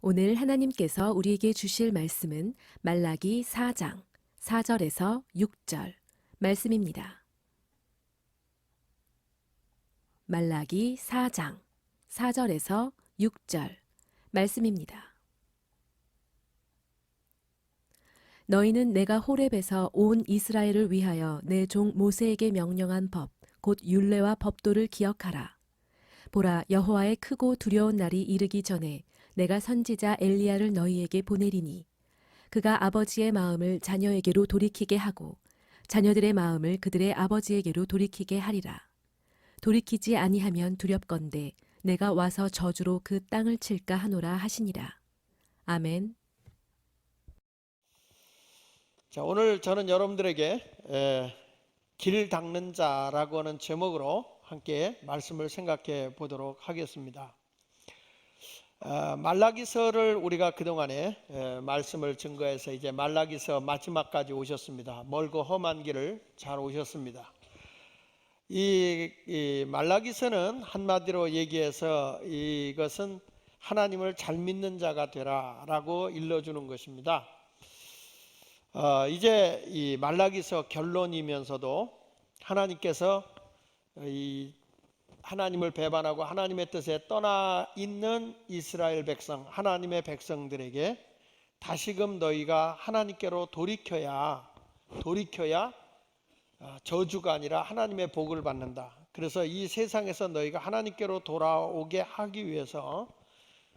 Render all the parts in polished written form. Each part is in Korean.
오늘 하나님께서 우리에게 주실 말씀은 말라기 4장 4절에서 6절 말씀입니다. 말라기 4장 4절에서 6절 말씀입니다. 너희는 내가 호렙에서 온 이스라엘을 위하여 내 종 모세에게 명령한 법, 곧 율례와 법도를 기억하라. 보라, 여호와의 크고 두려운 날이 이르기 전에 내가 선지자 엘리야를 너희에게 보내리니 그가 아버지의 마음을 자녀에게로 돌이키게 하고 자녀들의 마음을 그들의 아버지에게로 돌이키게 하리라. 돌이키지 아니하면 두렵건대 내가 와서 저주로 그 땅을 칠까 하노라 하시니라. 아멘. 자, 오늘 저는 여러분들에게 길 닦는 자라고 하는 제목으로 함께 말씀을 생각해 보도록 하겠습니다. 말라기서를 우리가 그동안에 말씀을 증거해서 이제 말라기서 마지막까지 오셨습니다. 멀고 험한 길을 잘 오셨습니다. 이 말라기서는 한마디로 얘기해서 이것은 하나님을 잘 믿는 자가 되라 라고 일러주는 것입니다. 이제 이 말라기서 결론이면서도 하나님께서 이 하나님을 배반하고 하나님의 뜻에 떠나 있는 이스라엘 백성, 하나님의 백성들에게 다시금 너희가 하나님께로 돌이켜야 저주가 아니라 하나님의 복을 받는다. 그래서 이 세상에서 너희가 하나님께로 돌아오게 하기 위해서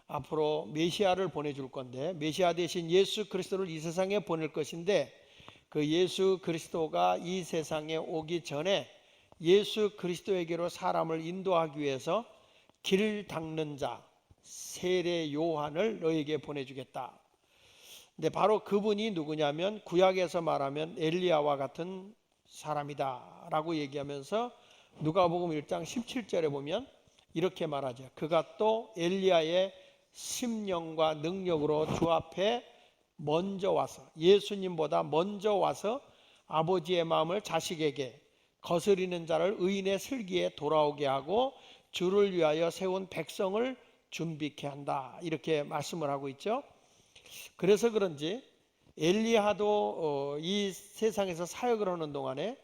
앞으로 메시아를 보내줄 건데, 메시아 대신 예수 그리스도를 이 세상에 보낼 것인데, 그 예수 그리스도가 이 세상에 오기 전에 예수 그리스도에게로 사람을 인도하기 위해서 길 닦는 자 세례 요한을 너에게 보내주겠다. 근데 바로 그분이 누구냐면 구약에서 말하면 엘리야와 같은 사람이다 라고 얘기하면서 누가복음 1장 17절에 보면 이렇게 말하죠. 그가 또 엘리야의 심령과 능력으로 주 앞에 먼저 와서, 예수님보다 먼저 와서 아버지의 마음을 자식에게, 거스리는 자를 의인의 슬기에 돌아오게 하고 주를 위하여 세운 백성을 준비케 한다. 이렇게 말씀을 하고 있죠. 그래서 그런지 엘리야도 이 세상에서 사역을 하는 동안에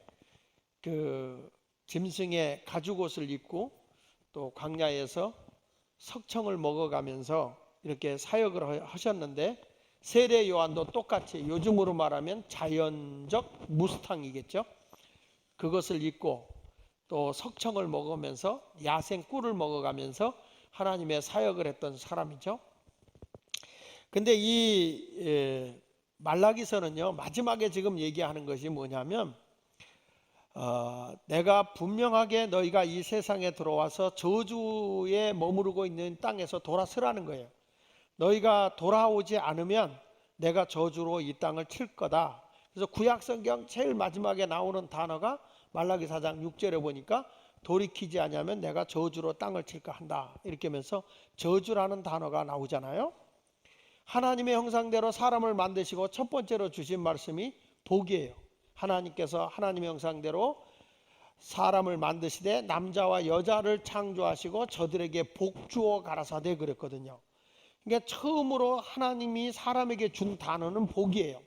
그 짐승의 가죽옷을 입고 또 광야에서 석청을 먹어가면서 이렇게 사역을 하셨는데, 세례 요한도 똑같이 요즘으로 말하면 자연적 무스탕이겠죠. 그것을 입고 또 석청을 먹으면서 야생 꿀을 먹어가면서 하나님의 사역을 했던 사람이죠. 근데 이 말라기서는요, 마지막에 지금 얘기하는 것이 뭐냐면 내가 분명하게 너희가 이 세상에 들어와서 저주에 머무르고 있는 땅에서 돌아서라는 거예요. 너희가 돌아오지 않으면 내가 저주로 이 땅을 칠 거다. 그래서 구약성경 제일 마지막에 나오는 단어가 말라기 4장 6절에 보니까 돌이키지 않으면 내가 저주로 땅을 칠까 한다. 이렇게 하면서 저주라는 단어가 나오잖아요. 하나님의 형상대로 사람을 만드시고 첫 번째로 주신 말씀이 복이에요. 하나님께서 하나님의 형상대로 사람을 만드시되 남자와 여자를 창조하시고 저들에게 복 주어 가라사대 그랬거든요. 그러니까 처음으로 하나님이 사람에게 준 단어는 복이에요.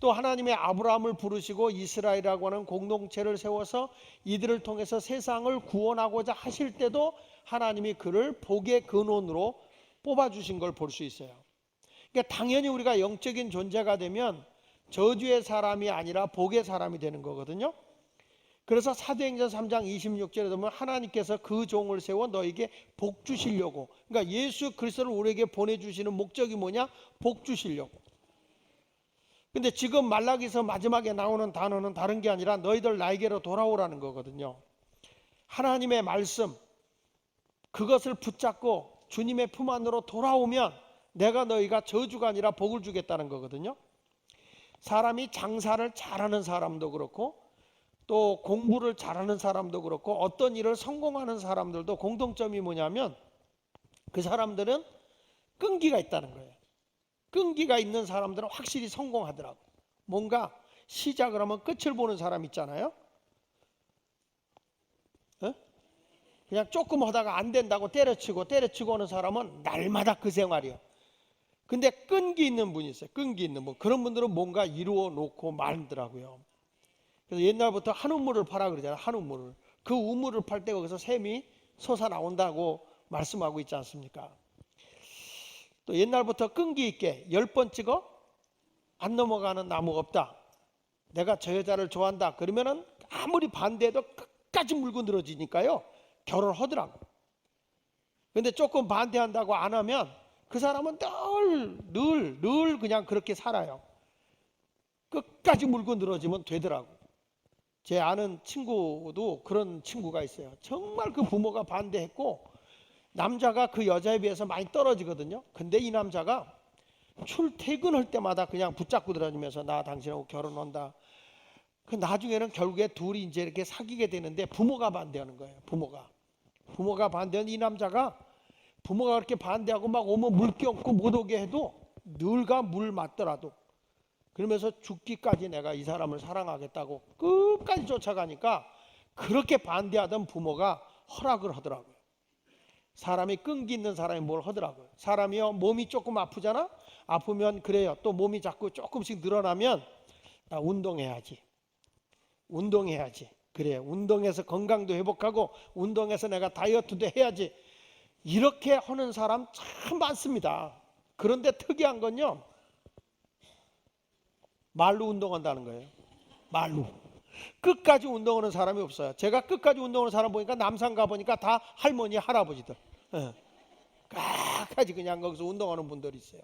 또 하나님의 아브라함을 부르시고 이스라엘이라고 하는 공동체를 세워서 이들을 통해서 세상을 구원하고자 하실 때도 하나님이 그를 복의 근원으로 뽑아주신 걸 볼 수 있어요. 그러니까 당연히 우리가 영적인 존재가 되면 저주의 사람이 아니라 복의 사람이 되는 거거든요. 그래서 사도행전 3장 26절에 보면 하나님께서 그 종을 세워 너에게 복 주시려고, 그러니까 예수 그리스도를 우리에게 보내주시는 목적이 뭐냐? 복 주시려고. 근데 지금 말라기서 마지막에 나오는 단어는 다른 게 아니라 너희들 나에게로 돌아오라는 거거든요. 하나님의 말씀, 그것을 붙잡고 주님의 품 안으로 돌아오면 내가 너희가 저주가 아니라 복을 주겠다는 거거든요. 사람이 장사를 잘하는 사람도 그렇고 또 공부를 잘하는 사람도 그렇고 어떤 일을 성공하는 사람들도 공통점이 뭐냐면 그 사람들은 끈기가 있다는 거예요. 끈기가 있는 사람들은 확실히 성공하더라고. 뭔가 시작을 하면 끝을 보는 사람 있잖아요. 그냥 조금 하다가 안 된다고 때려치고 하는 사람은 날마다 그 생활이에요. 근데 끈기 있는 분이 있어요. 끈기 있는 분. 그런 분들은 뭔가 이루어 놓고 말더라고요. 그래서 옛날부터 한 우물을 파라 그러잖아요. 한 우물을. 그 우물을 팔 때 거기서 샘이 솟아나온다고 말씀하고 있지 않습니까? 또 옛날부터 끈기 있게 10번 찍어 안 넘어가는 나무가 없다. 내가 저 여자를 좋아한다. 그러면은 아무리 반대해도 끝까지 물고 늘어지니까요. 결혼을 하더라고. 근데 조금 반대한다고 안 하면 그 사람은 늘 그냥 그렇게 살아요. 끝까지 물고 늘어지면 되더라고. 제 아는 친구도 그런 친구가 있어요. 정말 그 부모가 반대했고 남자가 그 여자에 비해서 많이 떨어지거든요. 근데 이 남자가 출퇴근할 때마다 그냥 붙잡고 들어다니면서 나 당신하고 결혼한다. 그 나중에는 결국에 둘이 이제 이렇게 사귀게 되는데 부모가 반대하는 거예요. 부모가 반대하는 이 남자가 부모가 그렇게 반대하고 막 오면 물 껴안고 못 오게 해도 늘가 물 맞더라도 그러면서 죽기까지 내가 이 사람을 사랑하겠다고 끝까지 쫓아가니까 그렇게 반대하던 부모가 허락을 하더라고요. 사람이 끈기 있는 사람이 뭘 하더라고요. 사람이요 몸이 조금 아프잖아. 아프면 그래요. 또 몸이 자꾸 조금씩 늘어나면 나 운동해야지. 그래 운동해서 건강도 회복하고 운동해서 내가 다이어트도 해야지. 이렇게 하는 사람 참 많습니다. 그런데 특이한 건요. 말로 운동한다는 거예요. 말로. 끝까지 운동하는 사람이 없어요. 제가 끝까지 운동하는 사람 보니까 남산 가보니까 다 할머니 할아버지들. 끝까지 그냥 거기서 운동하는 분들이 있어요.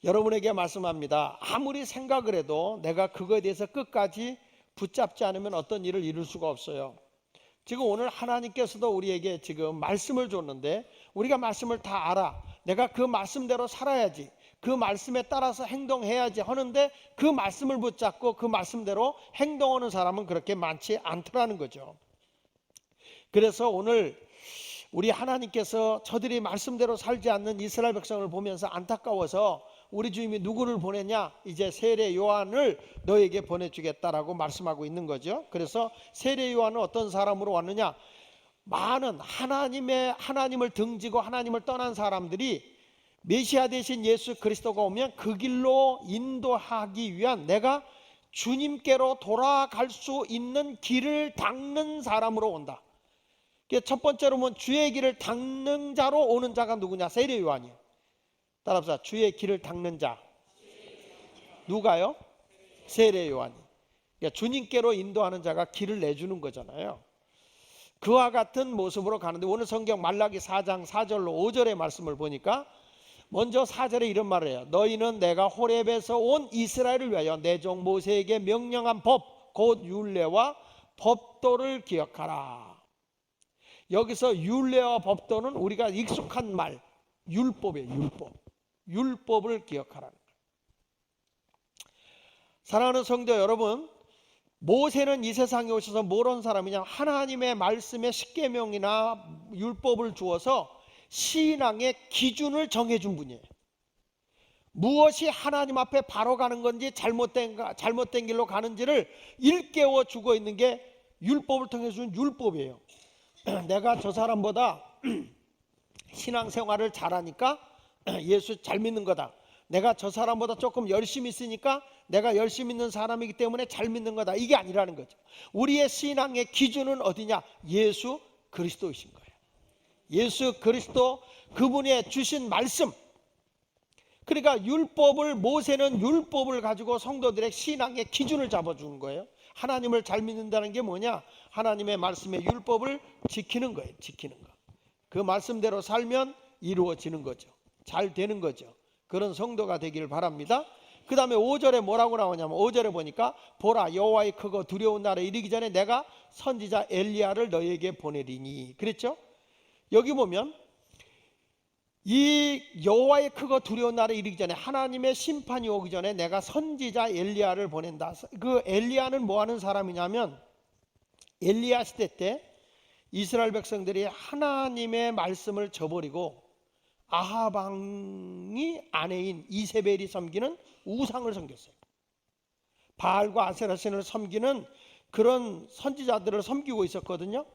여러분에게 말씀합니다. 아무리 생각을 해도 내가 그거에 대해서 끝까지 붙잡지 않으면 어떤 일을 이룰 수가 없어요. 지금 오늘 하나님께서도 우리에게 지금 말씀을 줬는데 우리가 말씀을 다 알아. 내가 그 말씀대로 살아야지. 그 말씀에 따라서 행동해야지 하는데 그 말씀을 붙잡고 그 말씀대로 행동하는 사람은 그렇게 많지 않더라는 거죠. 그래서 오늘 우리 하나님께서 저들이 말씀대로 살지 않는 이스라엘 백성을 보면서 안타까워서 우리 주님이 누구를 보내냐? 이제 세례 요한을 너에게 보내주겠다라고 말씀하고 있는 거죠. 그래서 세례 요한은 어떤 사람으로 왔느냐? 많은 하나님을 등지고 하나님을 떠난 사람들이 메시아 대신 예수 그리스도가 오면 그 길로 인도하기 위한 내가 주님께로 돌아갈 수 있는 길을 닦는 사람으로 온다. 첫 번째로 보면 주의 길을 닦는 자로 오는 자가 누구냐? 세례 요한이에요. 따라합시다. 주의 길을 닦는 자. 누가요? 세례 요한이. 그러니까 주님께로 인도하는 자가 길을 내주는 거잖아요. 그와 같은 모습으로 가는데 오늘 성경 말라기 4장 4절로 5절의 말씀을 보니까 먼저 4절에 이런 말을 해요. 너희는 내가 호렙에서 온 이스라엘을 위하여 내 종 모세에게 명령한 법 곧 율례와 법도를 기억하라. 여기서 율례와 법도는 우리가 익숙한 말 율법이에요. 율법을 기억하라는 거예요. 사랑하는 성도 여러분, 모세는 이 세상에 오셔서 뭘 한 사람이냐? 하나님의 말씀에 십계명이나 율법을 주어서 신앙의 기준을 정해준 분이에요. 무엇이 하나님 앞에 바로 가는 건지 잘못된 길로 가는지를 일깨워 주고 있는 게 율법을 통해 준 율법이에요. 내가 저 사람보다 신앙생활을 잘하니까 예수 잘 믿는 거다. 내가 저 사람보다 조금 열심히 있으니까 내가 열심히 있는 사람이기 때문에 잘 믿는 거다. 이게 아니라는 거죠. 우리의 신앙의 기준은 어디냐? 예수 그리스도이신 거예요. 예수 그리스도 그분의 주신 말씀. 그러니까 모세는 율법을 가지고 성도들의 신앙의 기준을 잡아주는 거예요. 하나님을 잘 믿는다는 게 뭐냐? 하나님의 말씀의 율법을 지키는 거예요. 지키는 거. 그 말씀대로 살면 이루어지는 거죠. 잘 되는 거죠. 그런 성도가 되기를 바랍니다. 그 다음에 5절에 뭐라고 나오냐면 5절에 보니까 보라 여호와의 크고 두려운 날에 이르기 전에 내가 선지자 엘리야를 너희에게 보내리니 그랬죠? 여기 보면 이 여호와의 크고 두려운 날에 이르기 전에 하나님의 심판이 오기 전에 내가 선지자 엘리야를 보낸다. 그 엘리야는 뭐 하는 사람이냐면 엘리야 시대 때 이스라엘 백성들이 하나님의 말씀을 저버리고 아합 왕이 아내인 이세벨이 섬기는 우상을 섬겼어요. 바알과 아세라 신을 섬기는 그런 선지자들을 섬기고 있었거든요.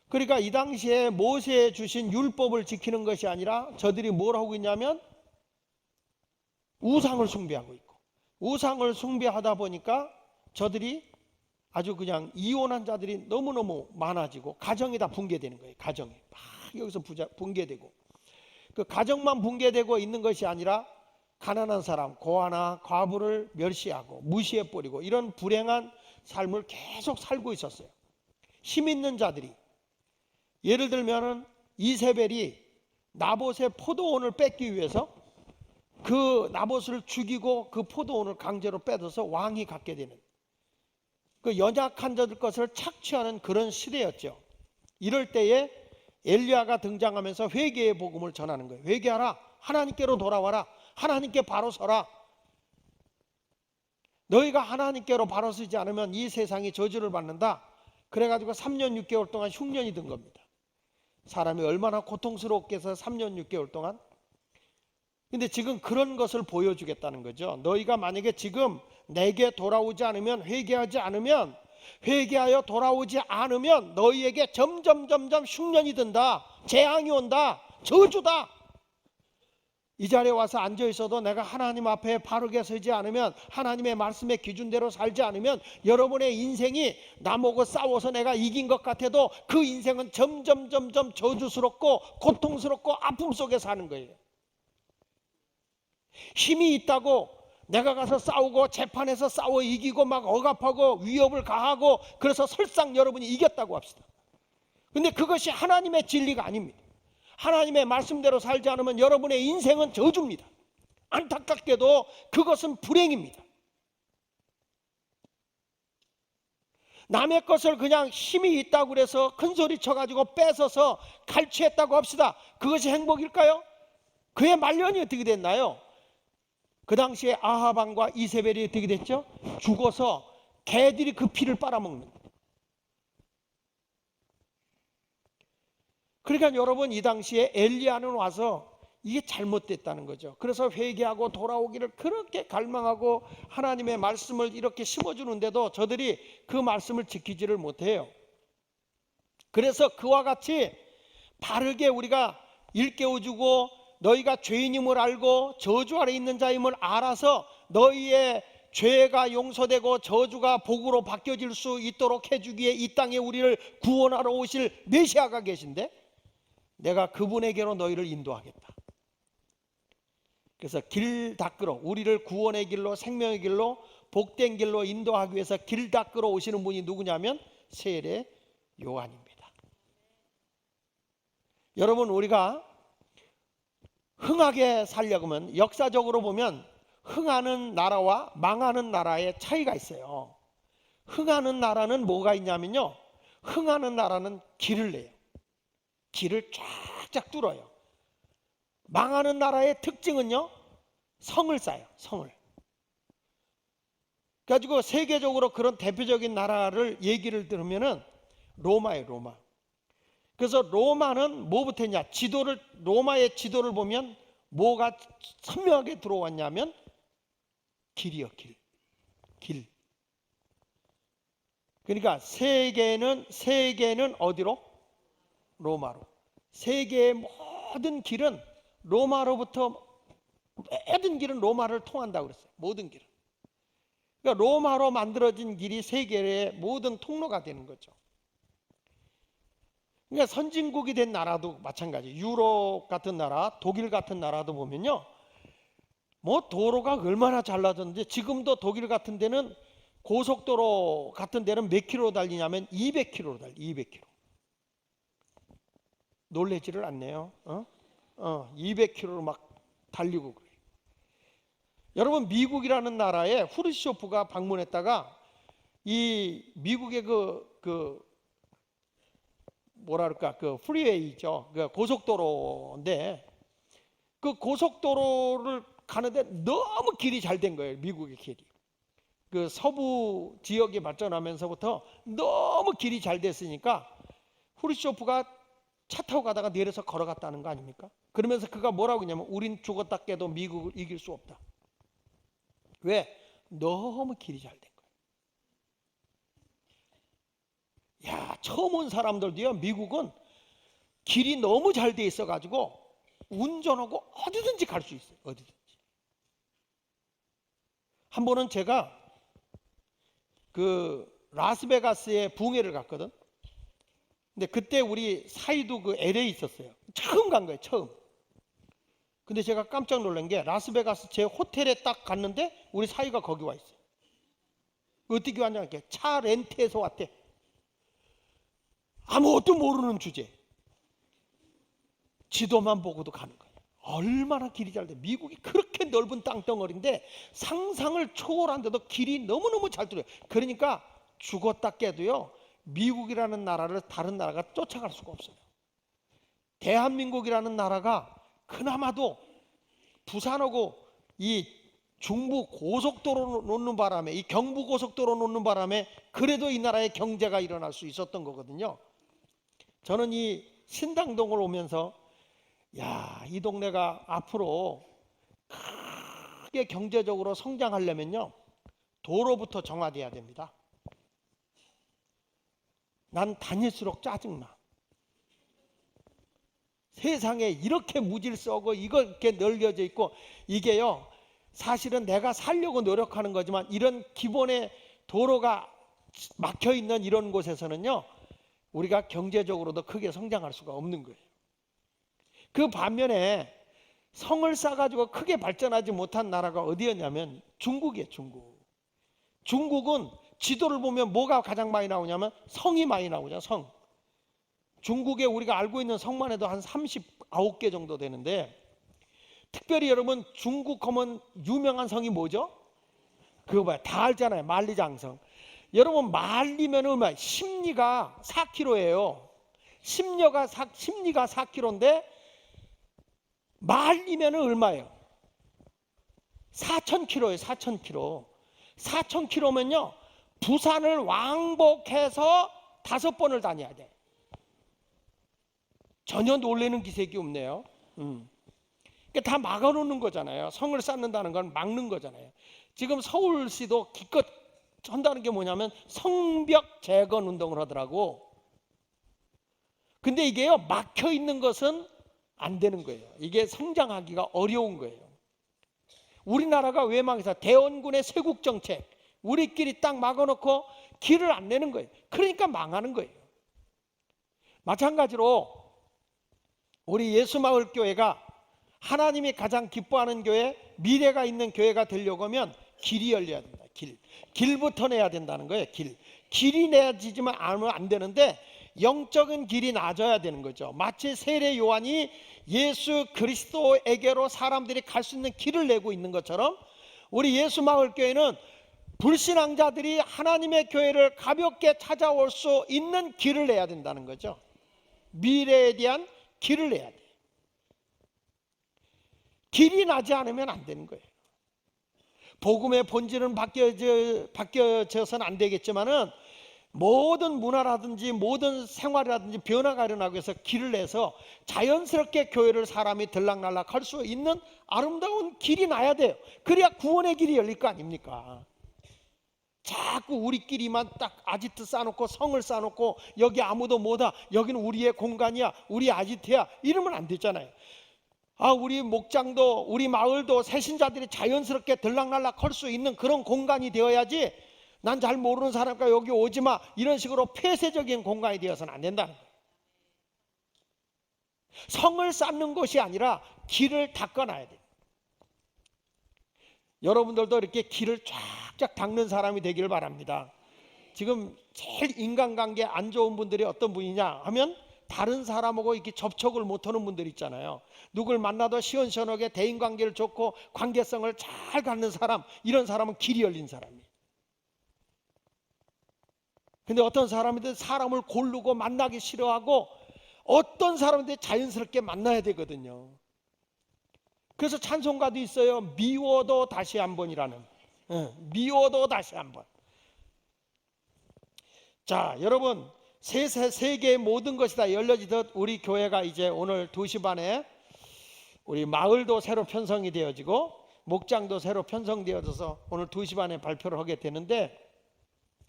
그러니까 이 당시에 모세에 주신 율법을 지키는 것이 아니라 저들이 뭘 하고 있냐면 우상을 숭배하고 있고, 우상을 숭배하다 보니까 저들이 아주 그냥 이혼한 자들이 너무너무 많아지고 가정이 다 붕괴되는 거예요. 가정이 막 여기서 붕괴되고, 그 가정만 붕괴되고 있는 것이 아니라 가난한 사람, 고아나 과부를 멸시하고 무시해버리고 이런 불행한 삶을 계속 살고 있었어요. 힘 있는 자들이, 예를 들면은 이세벨이 나봇의 포도원을 뺏기 위해서 그 나봇을 죽이고 그 포도원을 강제로 뺏어서 왕이 갖게 되는, 그 연약한 자들 것을 착취하는 그런 시대였죠. 이럴 때에 엘리야가 등장하면서 회개의 복음을 전하는 거예요. 회개하라, 하나님께로 돌아와라, 하나님께 바로 서라. 너희가 하나님께로 바로 서지 않으면 이 세상이 저주를 받는다. 그래가지고 3년 6개월 동안 흉년이 든 겁니다. 사람이 얼마나 고통스럽게 해서 3년 6개월 동안. 근데 지금 그런 것을 보여주겠다는 거죠. 너희가 만약에 지금 내게 돌아오지 않으면, 회개하지 않으면, 회개하여 돌아오지 않으면 너희에게 점점 흉년이 든다, 재앙이 온다, 저주다. 이 자리에 와서 앉아 있어도 내가 하나님 앞에 바르게 서지 않으면, 하나님의 말씀의 기준대로 살지 않으면 여러분의 인생이 남하고 싸워서 내가 이긴 것 같아도 그 인생은 점점 저주스럽고 고통스럽고 아픔 속에 사는 거예요. 힘이 있다고 내가 가서 싸우고 재판에서 싸워 이기고 막 억압하고 위협을 가하고 그래서 설상 여러분이 이겼다고 합시다. 근데 그것이 하나님의 진리가 아닙니다. 하나님의 말씀대로 살지 않으면 여러분의 인생은 저주입니다. 안타깝게도 그것은 불행입니다. 남의 것을 그냥 힘이 있다고 그래서 큰소리 쳐가지고 뺏어서 갈취했다고 합시다. 그것이 행복일까요? 그의 말년이 어떻게 됐나요? 그 당시에 아합 왕과 이세벨이 어떻게 됐죠? 죽어서 개들이 그 피를 빨아먹는 거예요. 그러니까 여러분, 이 당시에 엘리야는 와서 이게 잘못됐다는 거죠. 그래서 회개하고 돌아오기를 그렇게 갈망하고 하나님의 말씀을 이렇게 심어주는데도 저들이 그 말씀을 지키지를 못해요. 그래서 그와 같이 바르게 우리가 일깨워주고, 너희가 죄인임을 알고 저주 아래 있는 자임을 알아서 너희의 죄가 용서되고 저주가 복으로 바뀌어질 수 있도록 해주기에 이 땅에 우리를 구원하러 오실 메시아가 계신데, 내가 그분에게로 너희를 인도하겠다. 그래서 길 닦으러, 우리를 구원의 길로, 생명의 길로, 복된 길로 인도하기 위해서 길 닦으러 오시는 분이 누구냐면 세례 요한입니다. 여러분, 우리가 흥하게 살려고 하면 역사적으로 보면 흥하는 나라와 망하는 나라의 차이가 있어요. 흥하는 나라는 뭐가 있냐면요, 흥하는 나라는 길을 내요. 길을 쫙쫙 뚫어요. 망하는 나라의 특징은요, 성을 쌓아요. 성을. 가지고 세계적으로 그런 대표적인 나라를 얘기를 들으면은 로마예요. 로마. 그래서 로마는 뭐부터 했냐, 로마의 지도를 보면 뭐가 선명하게 들어왔냐면 길이요. 길. 그러니까 세계는 어디로? 로마로. 세계의 모든 길은 로마로부터, 모든 길은 로마를 통한다고 그랬어요. 모든 길은. 그러니까 로마로 만들어진 길이 세계의 모든 통로가 되는 거죠. 그러니까 선진국이 된 나라도 마찬가지. 유럽 같은 나라, 독일 같은 나라도 보면요, 뭐 도로가 얼마나 잘나졌는지, 지금도 독일 같은 데는 고속도로 같은 데는 몇 킬로 달리냐면 200킬로로 달려. 200킬로. 놀래지를 않네요. 200킬로로 막 달리고 그래요. 여러분, 미국이라는 나라에 후르시초프가 방문했다가 이 미국의 그 프리웨이죠. 그 고속도로인데, 그 고속도로를 가는데 너무 길이 잘 된 거예요. 미국의 길이. 그 서부 지역이 발전하면서부터 너무 길이 잘 됐으니까 후르시초프가 차 타고 가다가 내려서 걸어갔다는 거 아닙니까? 그러면서 그가 뭐라고 했냐면, 우린 죽었다 깨도 미국을 이길 수 없다. 왜? 너무 길이 잘 된 거예요. 야, 처음 온 사람들도요, 미국은 길이 너무 잘 돼 있어 가지고 운전하고 어디든지 갈 수 있어요. 어디든지. 한 번은 제가 그 라스베가스에 부흥회를 갔거든. 근데 그때 우리 사이도 그 LA 있었어요. 처음 간 거예요, 처음. 근데 제가 깜짝 놀란 게 라스베가스 제 호텔에 딱 갔는데 우리 사이가 거기 와 있어요. 어떻게 왔냐, 이렇게 차 렌트해서 왔대. 아무것도 모르는 주제. 지도만 보고도 가는 거예요. 얼마나 길이 잘 돼. 미국이 그렇게 넓은 땅덩어리인데 상상을 초월한데도 길이 너무너무 잘 뚫려요. 그러니까 죽었다 깨도요, 미국이라는 나라를 다른 나라가 쫓아갈 수가 없어요. 대한민국이라는 나라가 그나마도 부산하고 이 중부 고속도로 놓는 바람에, 이 경부 고속도로 놓는 바람에 그래도 이 나라의 경제가 일어날 수 있었던 거거든요. 저는 이 신당동을 오면서 야, 이 동네가 앞으로 크게 경제적으로 성장하려면요, 도로부터 정화돼야 됩니다. 난 다닐수록 짜증나. 세상에 이렇게 무질서하고 이렇게 널려져 있고, 이게요 사실은 내가 살려고 노력하는 거지만 이런 기본의 도로가 막혀 있는 이런 곳에서는요, 우리가 경제적으로도 크게 성장할 수가 없는 거예요. 그 반면에 성을 쌓아가지고 크게 발전하지 못한 나라가 어디였냐면 중국이에요. 중국은 지도를 보면 뭐가 가장 많이 나오냐면 성이 많이 나오죠. 성. 중국에 우리가 알고 있는 성만 해도 한 39개 정도 되는데, 특별히 여러분 중국 하면 유명한 성이 뭐죠? 그거 봐요. 다 알잖아요. 만리장성. 여러분 만리면 얼마? 심리가 4km예요. 심리가 4km인데 만리면 얼마예요? 4,000km예요. 4,000km. 4,000km면요 부산을 왕복해서 5번을 다녀야 돼. 전혀 놀라는 기색이 없네요. 그러니까 다 막아놓는 거잖아요. 성을 쌓는다는 건 막는 거잖아요. 지금 서울시도 기껏 한다는 게 뭐냐면 성벽 재건 운동을 하더라고. 근데 이게요 막혀 있는 것은 안 되는 거예요. 이게 성장하기가 어려운 거예요. 우리나라가 왜 망해서 대원군의 세국 정책, 우리끼리 딱 막아놓고 길을 안 내는 거예요. 그러니까 망하는 거예요. 마찬가지로 우리 예수마을교회가 하나님이 가장 기뻐하는 교회, 미래가 있는 교회가 되려고 하면 길이 열려야 된다. 길부터 내야 된다는 거예요. 길이 내지만 않으면 안 되는데 영적인 길이 낮아야 되는 거죠. 마치 세례 요한이 예수 그리스도에게로 사람들이 갈 수 있는 길을 내고 있는 것처럼 우리 예수마을교회는 불신앙자들이 하나님의 교회를 가볍게 찾아올 수 있는 길을 내야 된다는 거죠. 미래에 대한 길을 내야 돼. 길이 나지 않으면 안 되는 거예요. 복음의 본질은 바뀌어져서는 안 되겠지만은 모든 문화라든지 모든 생활이라든지 변화가 일어나기 위해서 길을 내서 자연스럽게 교회를 사람이 들락날락 할 수 있는 아름다운 길이 나야 돼요. 그래야 구원의 길이 열릴 거 아닙니까? 자꾸 우리끼리만 딱 아지트 쌓아놓고 성을 쌓아놓고 여기 아무도 못와, 여기는 우리의 공간이야, 우리 아지트야, 이러면 안 되잖아요. 우리 목장도 우리 마을도 새신자들이 자연스럽게 들락날락 할 수 있는 그런 공간이 되어야지, 난 잘 모르는 사람과 여기 오지마 이런 식으로 폐쇄적인 공간이 되어서는 안 된다는 거예요. 성을 쌓는 것이 아니라 길을 닦아놔야 돼요. 여러분들도 이렇게 길을 쫙쫙 닦는 사람이 되기를 바랍니다. 지금 제일 인간관계 안 좋은 분들이 어떤 분이냐 하면 다른 사람하고 이렇게 접촉을 못하는 분들 있잖아요. 누굴 만나도 시원시원하게 대인관계를 좋고 관계성을 잘 갖는 사람, 이런 사람은 길이 열린 사람이에요. 근데 어떤 사람인데 사람을 고르고 만나기 싫어하고 어떤 사람인데 자연스럽게 만나야 되거든요. 그래서 찬송가도 있어요. 미워도 다시 한번이라는. 미워도 다시 한번. 자, 여러분, 세계의 모든 것이 다 열려지듯 우리 교회가 이제 오늘 2시 반에 우리 마을도 새로 편성이 되어지고 목장도 새로 편성되어져서 오늘 2시 반에 발표를 하게 되는데,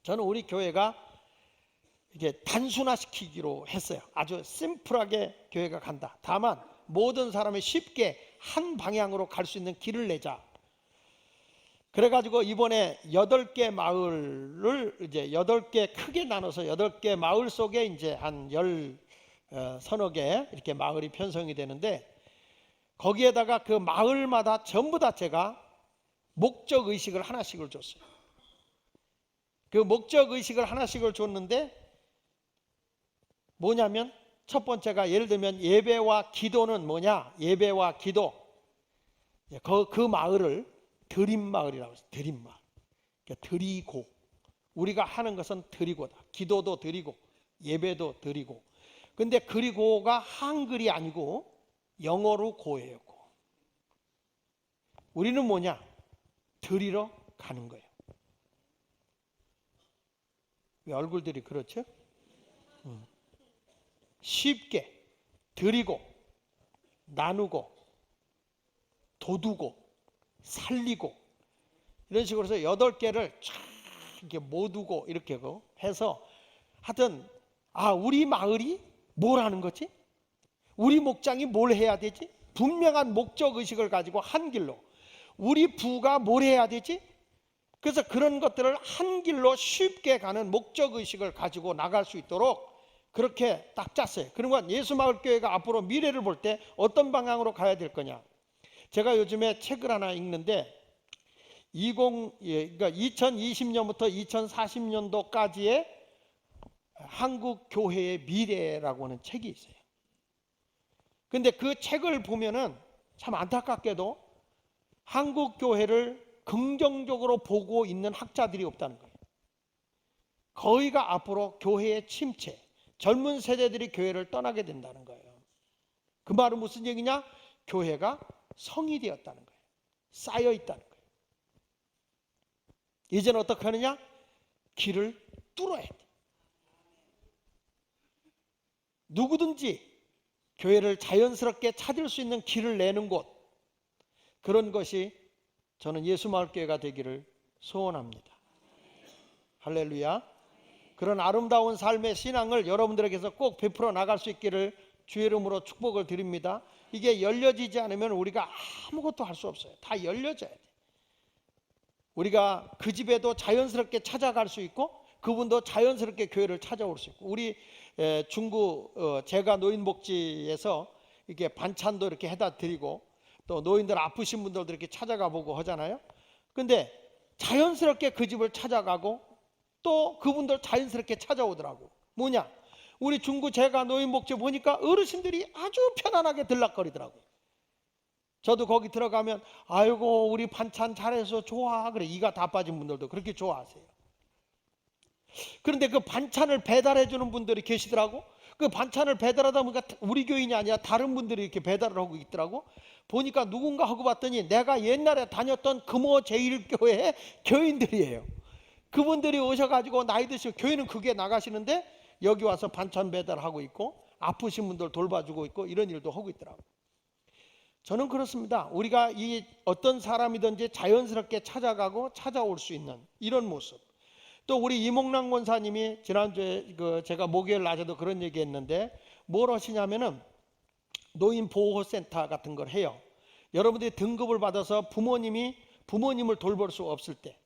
저는 우리 교회가 이게 단순화시키기로 했어요. 아주 심플하게 교회가 간다. 다만 모든 사람이 쉽게 한 방향으로 갈 수 있는 길을 내자. 그래가지고 이번에 8개 마을을 이제 8개 크게 나눠서 8개 마을 속에 이제 한 서너 개 이렇게 마을이 편성이 되는데, 거기에다가 그 마을마다 전부 다 제가 목적 의식을 하나씩을 줬어요. 그 목적 의식을 하나씩을 줬는데 뭐냐면, 첫 번째가 예를 들면 예배와 기도는 뭐냐? 예배와 기도. 그 마을을 드림 마을이라고 해서 드림 마을. 그러니까 드리고, 우리가 하는 것은 드리고다. 기도도 드리고 예배도 드리고. 근데 그리고가 한글이 아니고 영어로 고예요. 고. 우리는 뭐냐? 드리러 가는 거예요. 왜 얼굴들이 그렇죠? 쉽게 드리고 나누고 도두고 살리고, 이런 식으로 해서 8개를 쫙 이렇게 모두고 이렇게 해서, 하여튼 우리 마을이 뭘 하는 거지? 우리 목장이 뭘 해야 되지? 분명한 목적 의식을 가지고 한 길로. 우리 부가 뭘 해야 되지? 그래서 그런 것들을 한 길로 쉽게 가는 목적 의식을 가지고 나갈 수 있도록 그렇게 딱 짰어요. 그러면 예수마을교회가 앞으로 미래를 볼 때 어떤 방향으로 가야 될 거냐? 제가 요즘에 책을 하나 읽는데, 그러니까 2020년부터 2040년도까지의 한국 교회의 미래라고 하는 책이 있어요. 근데 그 책을 보면은 참 안타깝게도 한국 교회를 긍정적으로 보고 있는 학자들이 없다는 거예요. 거의가 앞으로 교회의 침체, 젊은 세대들이 교회를 떠나게 된다는 거예요. 그 말은 무슨 얘기냐? 교회가 성이 되었다는 거예요. 쌓여 있다는 거예요. 이제는 어떻게 하느냐? 길을 뚫어야 돼. 누구든지 교회를 자연스럽게 찾을 수 있는 길을 내는 곳, 그런 것이 저는 예수마을교회가 되기를 소원합니다. 할렐루야. 그런 아름다운 삶의 신앙을 여러분들에게서 꼭 베풀어 나갈 수 있기를 주의 이름으로 축복을 드립니다. 이게 열려지지 않으면 우리가 아무것도 할 수 없어요. 다 열려져야 돼. 우리가 그 집에도 자연스럽게 찾아갈 수 있고, 그분도 자연스럽게 교회를 찾아올 수 있고. 우리 중구 제가 노인복지에서 이렇게 반찬도 이렇게 해다 드리고, 또 노인들 아프신 분들도 이렇게 찾아가 보고 하잖아요. 근데 자연스럽게 그 집을 찾아가고 또 그분들 자연스럽게 찾아오더라고. 뭐냐? 우리 중구 제가 노인복지 보니까 어르신들이 아주 편안하게 들락거리더라고요. 저도 거기 들어가면 아이고 우리 반찬 잘해서 좋아 그래, 이가 다 빠진 분들도 그렇게 좋아하세요. 그런데 그 반찬을 배달해 주는 분들이 계시더라고. 그 반찬을 배달하다 보니까 우리 교인이 아니라 다른 분들이 이렇게 배달을 하고 있더라고. 보니까 누군가 하고 봤더니 내가 옛날에 다녔던 금호제일교회 교인들이에요. 그분들이 오셔가지고 나이 드시고, 교회는 그게 나가시는데 여기 와서 반찬 배달하고 있고 아프신 분들 돌봐주고 있고 이런 일도 하고 있더라고. 저는 그렇습니다. 우리가 이 어떤 사람이든지 자연스럽게 찾아가고 찾아올 수 있는 이런 모습. 또 우리 이몽랑 권사님이 지난주에 제가 목요일 낮에도 그런 얘기했는데, 뭘 하시냐면은 노인보호센터 같은 걸 해요. 여러분들이 등급을 받아서 부모님을 돌볼 수 없을 때,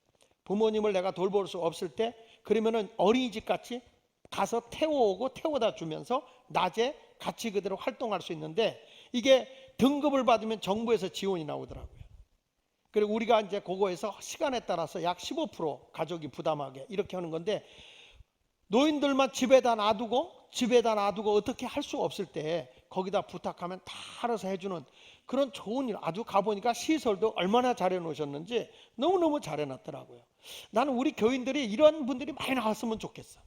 부모님을 내가 돌볼 수 없을 때, 그러면은 어린이집 같이 가서 태워오고 태워다 주면서 낮에 같이 그대로 활동할 수 있는데, 이게 등급을 받으면 정부에서 지원이 나오더라고요. 그리고 우리가 이제 그거에서 시간에 따라서 약 15% 가족이 부담하게 이렇게 하는 건데, 노인들만 집에다 놔두고 어떻게 할 수 없을 때 거기다 부탁하면 다 알아서 해주는 그런 좋은 일, 아주 가보니까 시설도 얼마나 잘해 놓으셨는지 너무너무 잘해 놨더라고요. 나는 우리 교인들이 이런 분들이 많이 나왔으면 좋겠어.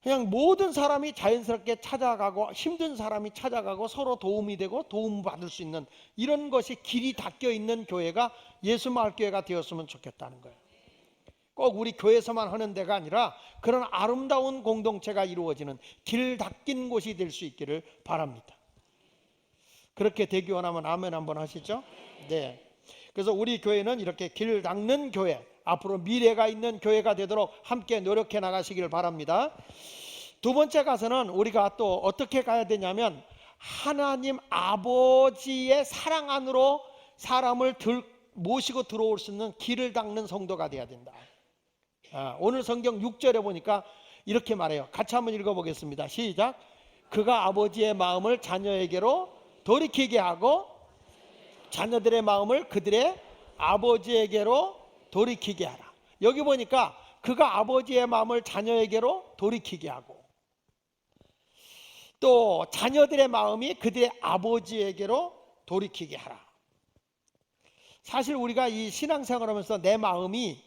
그냥 모든 사람이 자연스럽게 찾아가고, 힘든 사람이 찾아가고 서로 도움이 되고 도움받을 수 있는 이런 것이 길이 닦여 있는 교회가 예수마을교회가 되었으면 좋겠다는 거예요. 꼭 우리 교회에서만 하는 데가 아니라 그런 아름다운 공동체가 이루어지는 길 닦인 곳이 될 수 있기를 바랍니다. 그렇게 되기 원하면 아멘 한번 하시죠. 네. 그래서 우리 교회는 이렇게 길 닦는 교회, 앞으로 미래가 있는 교회가 되도록 함께 노력해 나가시길 바랍니다. 두 번째 가서는 우리가 또 어떻게 가야 되냐면, 하나님 아버지의 사랑 안으로 사람을 모시고 들어올 수 있는 길을 닦는 성도가 돼야 된다. 오늘 성경 6절에 보니까 이렇게 말해요. 같이 한번 읽어보겠습니다. 시작. 그가 아버지의 마음을 자녀에게로 돌이키게 하고 자녀들의 마음을 그들의 아버지에게로 돌이키게 하라. 여기 보니까 그가 아버지의 마음을 자녀에게로 돌이키게 하고 또 자녀들의 마음이 그들의 아버지에게로 돌이키게 하라. 사실 우리가 이 신앙생활 하면서 내 마음이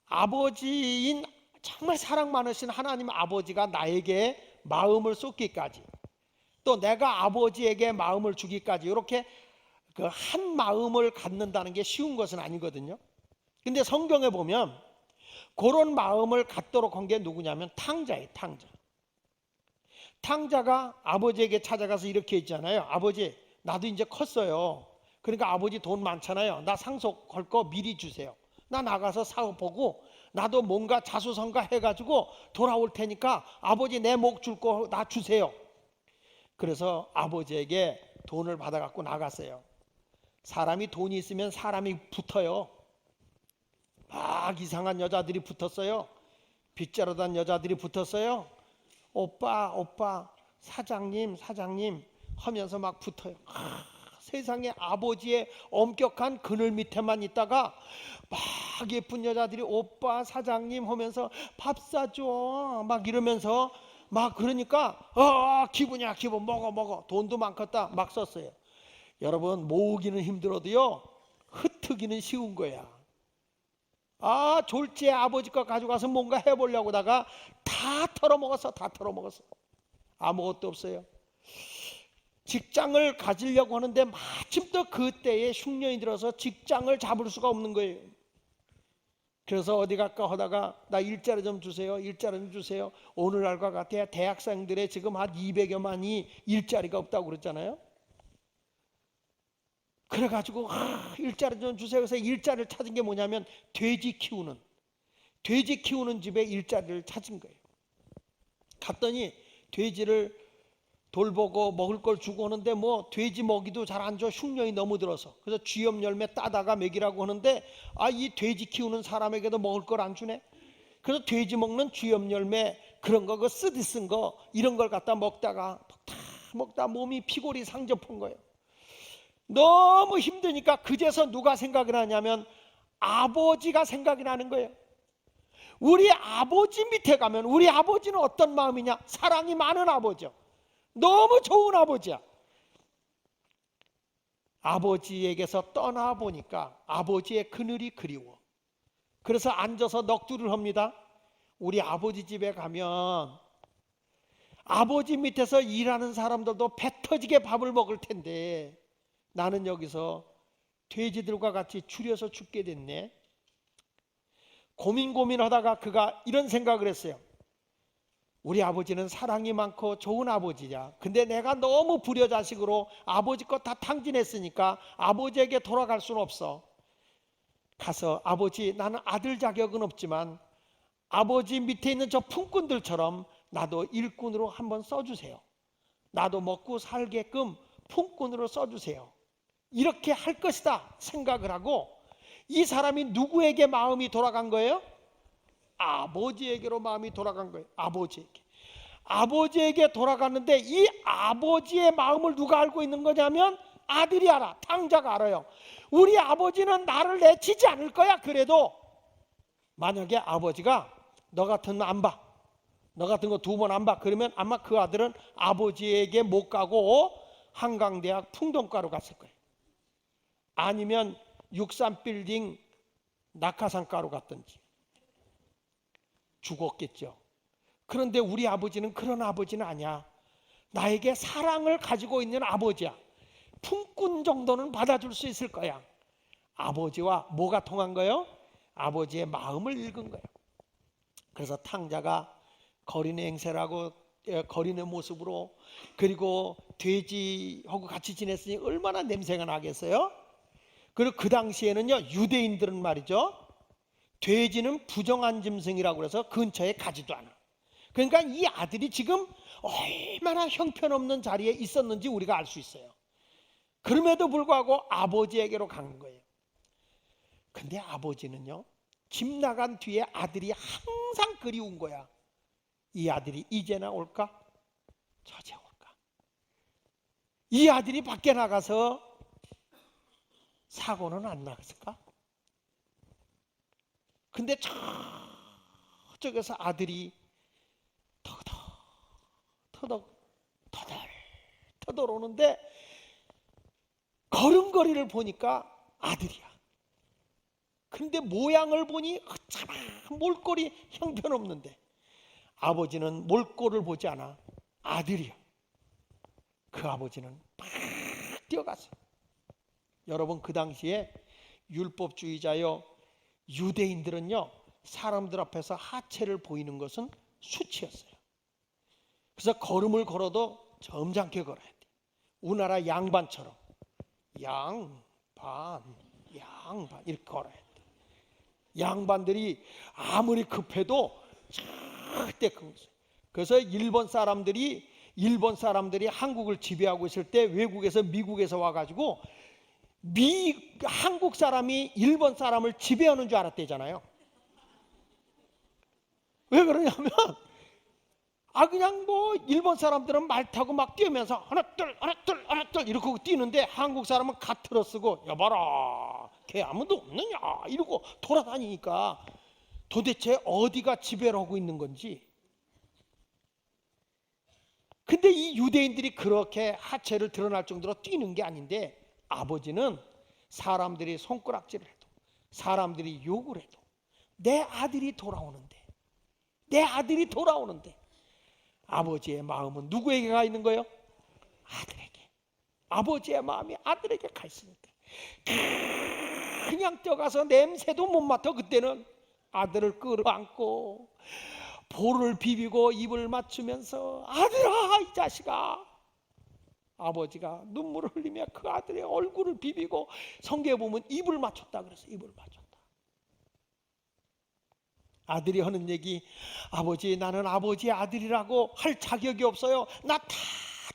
아버지인 정말 사랑 많으신 하나님 아버지가 나에게 마음을 쏟기까지 또 내가 아버지에게 마음을 주기까지 이렇게 그 한 마음을 갖는다는 게 쉬운 것은 아니거든요. 근데 성경에 보면 그런 마음을 갖도록 한 게 누구냐면 탕자예요. 탕자가 아버지에게 찾아가서 이렇게 했잖아요. 아버지, 나도 이제 컸어요. 그러니까 아버지 돈 많잖아요. 나 상속할 거 미리 주세요. 나 나가서 사업하고 나도 뭔가 자수성가 해가지고 돌아올 테니까 아버지 내 목 줄 거 나 주세요. 그래서 아버지에게 돈을 받아갖고 나갔어요. 사람이 돈이 있으면 사람이 붙어요. 막 이상한 여자들이 붙었어요. 빗자루단 여자들이 붙었어요. 오빠 사장님 하면서 막 붙어요. 세상에 아버지의 엄격한 그늘 밑에만 있다가 막 예쁜 여자들이 오빠 사장님 하면서 밥 사줘 막 이러면서 막 그러니까 기분이야 기분 먹어 돈도 많겠다 막 썼어요. 여러분 모으기는 힘들어도요 흩트기는 쉬운 거야. 졸지에 아버지 거 가져가서 뭔가 해보려고 다가 다 털어먹었어. 아무것도 없어요. 직장을 가지려고 하는데 마침 또 그때에 흉년이 들어서 직장을 잡을 수가 없는 거예요. 그래서 어디 갈까 하다가 나 일자리 좀 주세요. 오늘날과 같아 대학생들의 지금 한 200여만이 일자리가 없다고 그랬잖아요. 그래가지고 일자리 좀 주세요. 그래서 일자리를 찾은 게 뭐냐면 돼지 키우는 집에 일자리를 찾은 거예요. 갔더니 돼지를 돌보고 먹을 걸 주고 하는데 뭐 돼지 먹이도 잘 안 줘. 흉년이 너무 들어서. 그래서 쥐염 열매 따다가 먹이라고 하는데 이 돼지 키우는 사람에게도 먹을 걸 안 주네. 그래서 돼지 먹는 쥐염 열매 그런 거 그 쓰디 쓴 거 이런 걸 갖다 먹다 몸이 피골이 상접한 거예요. 너무 힘드니까 그제서 누가 생각이 나냐면 아버지가 생각이 나는 거예요. 우리 아버지 밑에 가면 우리 아버지는 어떤 마음이냐? 사랑이 많은 아버지요. 너무 좋은 아버지야. 아버지에게서 떠나보니까 아버지의 그늘이 그리워. 그래서 앉아서 넋두리를 합니다. 우리 아버지 집에 가면 아버지 밑에서 일하는 사람들도 배 터지게 밥을 먹을 텐데 나는 여기서 돼지들과 같이 줄여서 죽게 됐네. 고민하다가 그가 이런 생각을 했어요. 우리 아버지는 사랑이 많고 좋은 아버지야. 근데 내가 너무 불효자식으로 아버지 거 다 탕진했으니까 아버지에게 돌아갈 수는 없어. 가서 아버지 나는 아들 자격은 없지만 아버지 밑에 있는 저 품꾼들처럼 나도 일꾼으로 한번 써주세요. 나도 먹고 살게끔 품꾼으로 써주세요. 이렇게 할 것이다 생각을 하고 이 사람이 누구에게 마음이 돌아간 거예요? 아버지에게로 마음이 돌아간 거예요. 아버지에게 돌아갔는데 이 아버지의 마음을 누가 알고 있는 거냐면 아들이 알아. 탕자가 알아요. 우리 아버지는 나를 내치지 않을 거야. 그래도 만약에 아버지가 너 같은 거 안 봐, 너 같은 거 2번 안 봐, 그러면 아마 그 아들은 아버지에게 못 가고 한강대학 풍동과로 갔을 거예요. 아니면 63빌딩 낙하산가로 갔든지 죽었겠죠. 그런데 우리 아버지는 그런 아버지는 아니야. 나에게 사랑을 가지고 있는 아버지야. 품꾼 정도는 받아줄 수 있을 거야. 아버지와 뭐가 통한 거예요? 아버지의 마음을 읽은 거예요. 그래서 탕자가 거린의 행세라고 거린의 모습으로 그리고 돼지하고 같이 지냈으니 얼마나 냄새가 나겠어요? 그리고 그 당시에는요 유대인들은 말이죠 돼지는 부정한 짐승이라고 해서 근처에 가지도 않아. 그러니까 이 아들이 지금 얼마나 형편없는 자리에 있었는지 우리가 알 수 있어요. 그럼에도 불구하고 아버지에게로 간 거예요. 근데 아버지는요, 집 나간 뒤에 아들이 항상 그리운 거야. 이 아들이 이제나 올까? 저제 올까? 이 아들이 밖에 나가서 사고는 안 났을까? 근데 저쪽에서 아들이 터덜 오는데 걸음걸이를 보니까 아들이야. 근데 모양을 보니 어쩌나 몰골이 형편없는데 아버지는 몰골을 보지 않아. 아들이야. 그 아버지는 막 뛰어갔어. 여러분, 그 당시에 율법주의자요 유대인들은요, 사람들 앞에서 하체를 보이는 것은 수치였어요. 그래서 걸음을 걸어도 점잖게 걸어야 돼. 우리나라 양반처럼 양반 이렇게 걸어야 돼. 양반들이 아무리 급해도 절대 큰 거죠. 그래서 일본 사람들이 한국을 지배하고 있을 때 외국에서 미국에서 와가지고 한국 사람이 일본 사람을 지배하는 줄 알았대잖아요. 왜 그러냐면 그냥 뭐 일본 사람들은 말 타고 막 뛰면서 하나 둘 이렇게 뛰는데 한국 사람은 가트로 쓰고 여봐라 걔 아무도 없느냐 이러고 돌아다니니까 도대체 어디가 지배를 하고 있는 건지. 근데 이 유대인들이 그렇게 하체를 드러날 정도로 뛰는 게 아닌데 아버지는 사람들이 손가락질을 해도 사람들이 욕을 해도 내 아들이 돌아오는데 아버지의 마음은 누구에게 가 있는 거예요? 아들에게. 아버지의 마음이 아들에게 가 있으니까 그냥 뛰어가서 냄새도 못 맡아. 그때는 아들을 끌어안고 볼을 비비고 입을 맞추면서 아들아 이 자식아. 아버지가 눈물을 흘리며 그 아들의 얼굴을 비비고 성경에 보면 입을 맞췄다 그래서 입을 맞췄다. 아들이 하는 얘기, 아버지 나는 아버지의 아들이라고 할 자격이 없어요. 나 다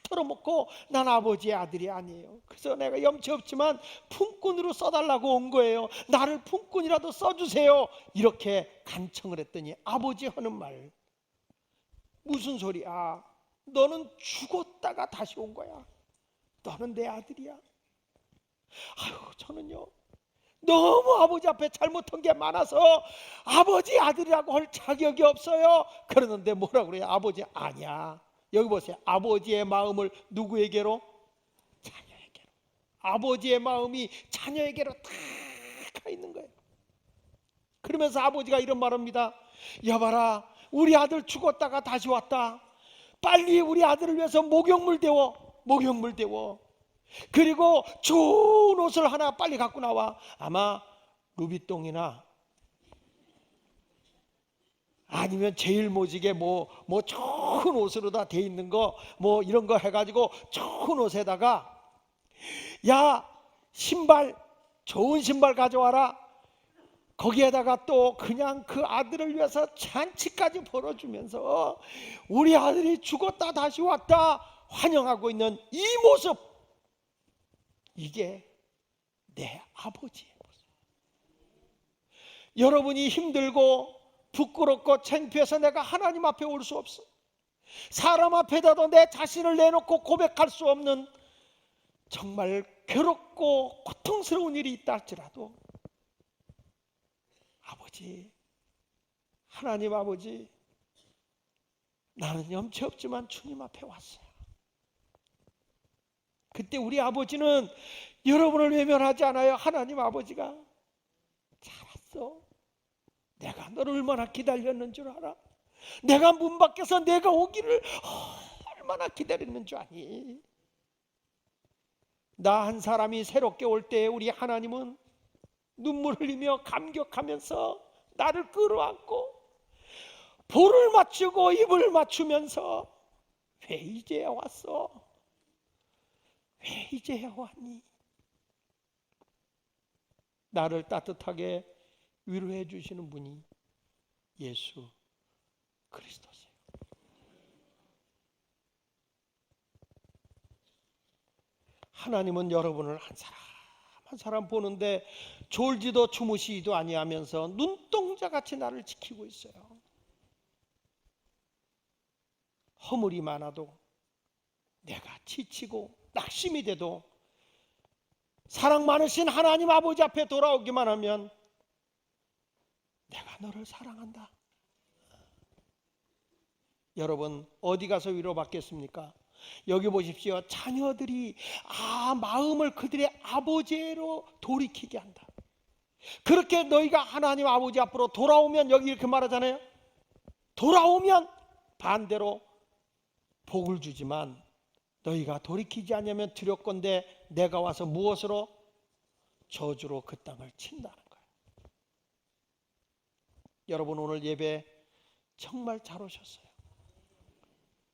털어먹고 난 아버지의 아들이 아니에요. 그래서 내가 염치 없지만 품꾼으로 써달라고 온 거예요. 나를 품꾼이라도 써주세요. 이렇게 간청을 했더니 아버지 하는 말, 무슨 소리야? 너는 죽었다가 다시 온 거야. 너는 내 아들이야. 저는요 너무 아버지 앞에 잘못한 게 많아서 아버지 아들이라고 할 자격이 없어요. 그러는데 뭐라고 그래요? 아버지 아니야. 여기 보세요. 아버지의 마음을 누구에게로? 자녀에게로. 아버지의 마음이 자녀에게로 다 가 있는 거예요. 그러면서 아버지가 이런 말합니다. 여봐라 우리 아들 죽었다가 다시 왔다. 빨리 우리 아들을 위해서 목욕물 데워. 그리고 좋은 옷을 하나 빨리 갖고 나와. 아마 루비똥이나 아니면 제일 모직에 뭐 좋은 옷으로 다 돼 있는 거 뭐 이런 거 해가지고 좋은 옷에다가 야 신발 좋은 신발 가져와라. 거기에다가 또 그냥 그 아들을 위해서 잔치까지 벌어주면서 우리 아들이 죽었다 다시 왔다 환영하고 있는 이 모습, 이게 내 아버지의 모습. 여러분이 힘들고 부끄럽고 창피해서 내가 하나님 앞에 올 수 없어. 사람 앞에다도 내 자신을 내놓고 고백할 수 없는 정말 괴롭고 고통스러운 일이 있다 할지라도 아버지, 하나님 아버지, 나는 염치 없지만 주님 앞에 왔어요. 그때 우리 아버지는 여러분을 외면하지 않아요. 하나님 아버지가 잘 왔어. 내가 너를 얼마나 기다렸는 줄 알아? 내가 문 밖에서 내가 오기를 얼마나 기다렸는 줄 아니? 나 한 사람이 새롭게 올 때 우리 하나님은 눈물 흘리며 감격하면서 나를 끌어안고 볼을 맞추고 입을 맞추면서 왜 이제야 왔어? 왜 이제야 왔니? 나를 따뜻하게 위로해 주시는 분이 예수 그리스도세요. 하나님은 여러분을 한 사람 한 사람 보는데 졸지도 주무시지도 아니하면서 눈동자같이 나를 지키고 있어요. 허물이 많아도, 내가 지치고 낙심이 돼도 사랑 많으신 하나님 아버지 앞에 돌아오기만 하면 내가 너를 사랑한다. 여러분, 어디 가서 위로받겠습니까? 여기 보십시오. 자녀들이 마음을 그들의 아버지로 돌이키게 한다. 그렇게 너희가 하나님 아버지 앞으로 돌아오면, 여기 이렇게 말하잖아요. 돌아오면 반대로 복을 주지만 너희가 돌이키지 않으면 두렵건대 내가 와서 무엇으로? 저주로 그 땅을 친다는 거예요. 여러분, 오늘 예배 정말 잘 오셨어요.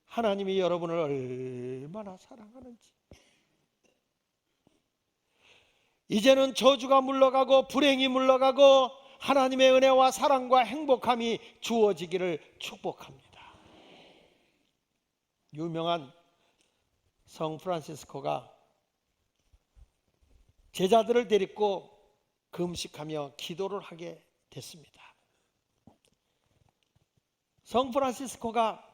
하나님이 여러분을 얼마나 사랑하는지. 이제는 저주가 물러가고 불행이 물러가고 하나님의 은혜와 사랑과 행복함이 주어지기를 축복합니다. 유명한 성 프란시스코가 제자들을 데리고 금식하며 기도를 하게 됐습니다. 성 프란시스코가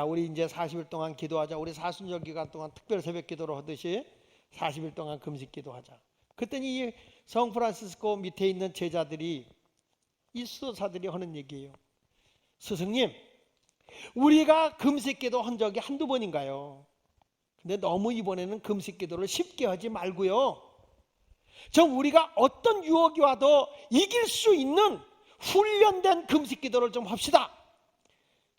우리 이제 40일 동안 기도하자. 우리 사순절 기간 동안 특별 새벽 기도를 하듯이 40일 동안 금식 기도하자. 그랬더니 이 성 프란시스코 밑에 있는 제자들이, 이 수도사들이 하는 얘기예요. 스승님, 우리가 금식 기도 한 적이 한두 번인가요? 근데 너무 이번에는 금식 기도를 쉽게 하지 말고요, 좀 우리가 어떤 유혹이 와도 이길 수 있는 훈련된 금식 기도를 좀 합시다.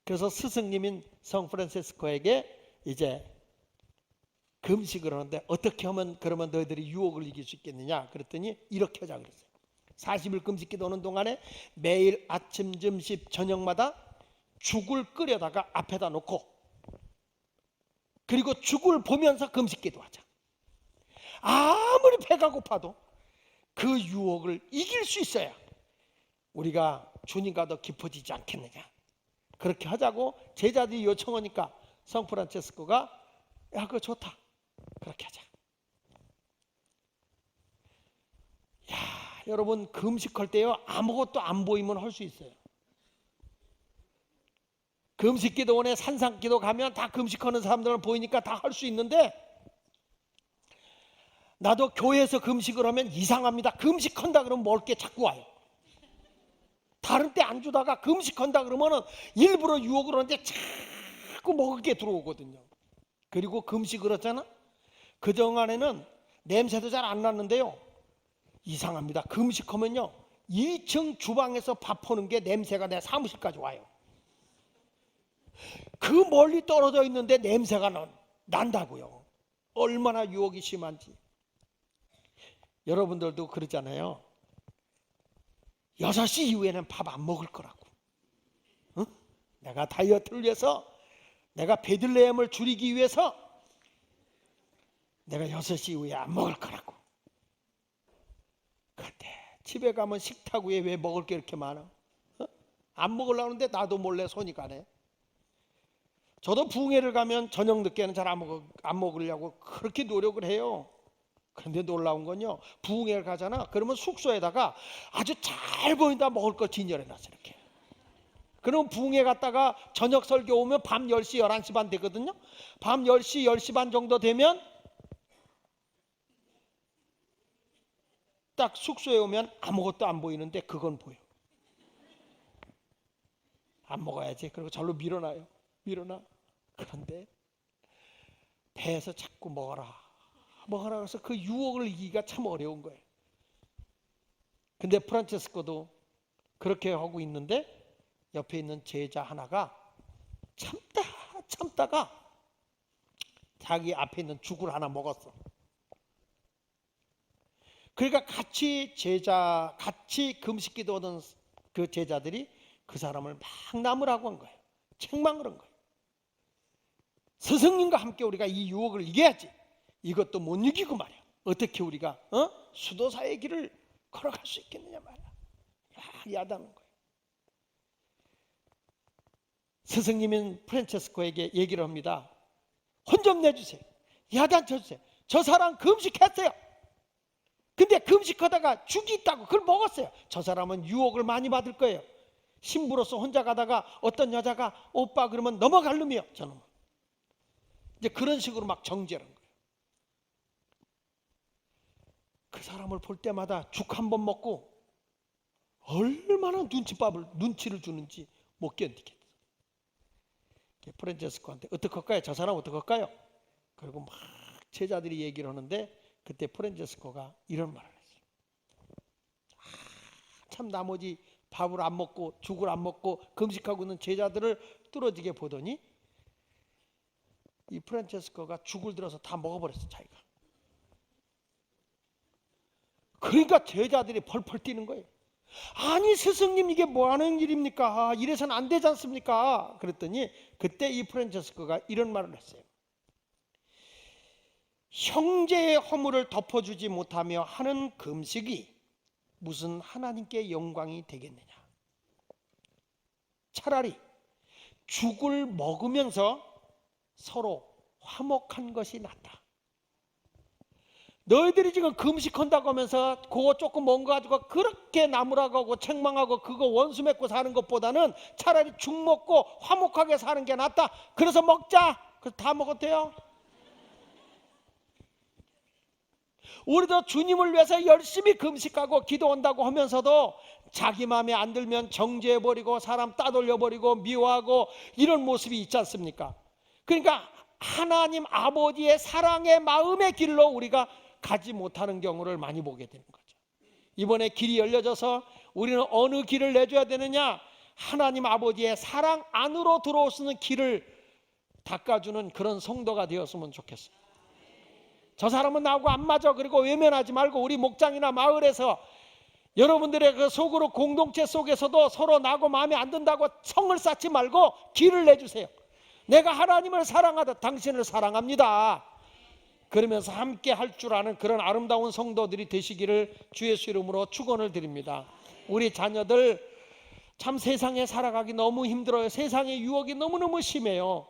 그래서 스승님인 성 프란시스코에게 이제 금식을 하는데, 어떻게 하면 그러면 너희들이 유혹을 이길 수 있겠느냐 그랬더니 이렇게 하자 그랬어요. 40일 금식 기도하는 동안에 매일 아침, 점심, 저녁마다 죽을 끓여다가 앞에다 놓고, 그리고 죽을 보면서 금식 기도하자. 아무리 배가 고파도 그 유혹을 이길 수 있어야 우리가 주님과 더 깊어지지 않겠느냐. 그렇게 하자고 제자들이 요청하니까 성 프란체스코가 그거 좋다, 그렇게 하자. 여러분, 금식할 때요, 아무것도 안 보이면 할 수 있어요. 금식기도원에 산상기도 가면 다 금식하는 사람들은 보이니까 다 할 수 있는데, 나도 교회에서 금식을 하면 이상합니다. 금식한다 그러면 먹을 게 자꾸 와요. 다른 때 안 주다가 금식한다 그러면은 일부러 유혹을 하는데 자꾸 먹을 게 들어오거든요. 그리고 금식을 했잖아. 그동안에는 냄새도 잘 안 났는데요, 이상합니다. 금식하면요 2층 주방에서 밥 하는 게 냄새가 내 사무실까지 와요. 그 멀리 떨어져 있는데 냄새가 난다고요. 얼마나 유혹이 심한지. 여러분들도 그러잖아요. 6시 이후에는 밥 안 먹을 거라고. 응? 내가 다이어트를 위해서, 내가 베들레헴을 줄이기 위해서 내가 6시 이후에 안 먹을 거라고. 근데 집에 가면 식탁 위에 왜 먹을 게 이렇게 많아? 안 먹으려는데 나도 몰래 손이 가네. 저도 부흥회를 가면 저녁 늦게는 잘 안 먹으려고 그렇게 노력을 해요. 그런데 놀라운 건요, 부흥회를 가잖아. 그러면 숙소에다가 아주 잘 보인다 먹을 걸 진열해놨어 이렇게. 그럼 부흥회 갔다가 저녁 설교 오면 밤 10시, 11시 반 되거든요. 밤 10시, 10시 반 정도 되면 딱 숙소에 오면 아무것도 안 보이는데 그건 보여. 안 먹어야지. 그리고 절로 밀어놔요. 밀어놔. 그런데 배에서 자꾸 먹어라 해서 그 유혹을 이기기가 참 어려운 거예요. 근데 프란체스코도 그렇게 하고 있는데 옆에 있는 제자 하나가 참다가 자기 앞에 있는 죽을 하나 먹었어. 그러니까 같이 금식 기도하던 그 제자들이 그 사람을 막 나무라고 한 거예요. 책망을 한 거예요. 스승님과 함께 우리가 이 유혹을 이겨야지. 이것도 못 이기고 말이야. 어떻게 우리가 수도사의 길을 걸어갈 수 있겠느냐 말이야. 야단한 거예요. 스승님인 프란체스코에게 얘기를 합니다. 혼 좀 내주세요. 야단 쳐주세요. 저 사람 금식했어요. 근데 금식하다가 죽이 있다고 그걸 먹었어요. 저 사람은 유혹을 많이 받을 거예요. 신부로서 혼자 가다가 어떤 여자가 오빠 그러면 넘어갈 놈이요. 저놈은 이제 그런 식으로 막 정죄하는 거예요. 그 사람을 볼 때마다 죽 한 번 먹고 얼마나 눈치를 주는지 못 견디겠어. 프란체스코한테 어떡할까요? 저 사람 어떡할까요? 그리고 막 제자들이 얘기를 하는데 그때 프란체스코가 이런 말을 했어요. 참 나머지 밥을 안 먹고 죽을 안 먹고 금식하고 있는 제자들을 뚫어지게 보더니 이 프란체스코가 죽을 들어서 다 먹어버렸어, 자기가. 그러니까 제자들이 펄펄 뛰는 거예요. 아니 스승님 이게 뭐 하는 일입니까? 이래서는 안 되지 않습니까? 그랬더니 그때 이 프란체스코가 이런 말을 했어요. 형제의 허물을 덮어주지 못하며 하는 금식이 무슨 하나님께 영광이 되겠느냐. 차라리 죽을 먹으면서 서로 화목한 것이 낫다. 너희들이 지금 금식한다고 하면서 그거 조금 먹은 거 가지고 그렇게 나무라고 하고 책망하고 그거 원수 맺고 사는 것보다는 차라리 죽 먹고 화목하게 사는 게 낫다. 그래서 먹자. 그래서 다 먹었대요. 우리도 주님을 위해서 열심히 금식하고 기도한다고 하면서도 자기 마음에 안 들면 정죄해버리고 사람 따돌려버리고 미워하고 이런 모습이 있지 않습니까? 그러니까 하나님 아버지의 사랑의 마음의 길로 우리가 가지 못하는 경우를 많이 보게 되는 거죠. 이번에 길이 열려져서 우리는 어느 길을 내줘야 되느냐? 하나님 아버지의 사랑 안으로 들어올 수 있는 길을 닦아주는 그런 성도가 되었으면 좋겠어요. 저 사람은 나하고 안 맞아. 그리고 외면하지 말고 우리 목장이나 마을에서 여러분들의 그 속으로 공동체 속에서도 서로 나하고 마음에 안 든다고 성을 쌓지 말고 길을 내주세요. 내가 하나님을 사랑하다 당신을 사랑합니다. 그러면서 함께 할 줄 아는 그런 아름다운 성도들이 되시기를 주 예수 이름으로 축원을 드립니다. 우리 자녀들 참 세상에 살아가기 너무 힘들어요. 세상의 유혹이 너무너무 심해요.